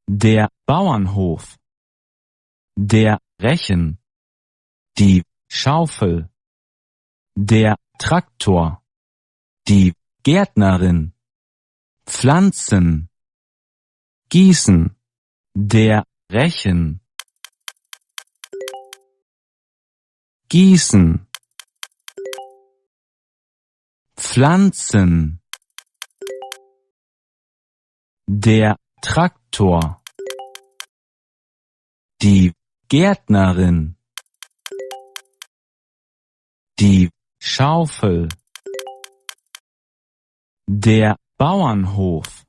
der Bauernhof, der Rechen, die Schaufel, der Traktor, die Gärtnerin, Pflanzen, gießen, der Rechen, gießen, Pflanzen, der Traktor, die Gärtnerin, die Schaufel, der Bauernhof,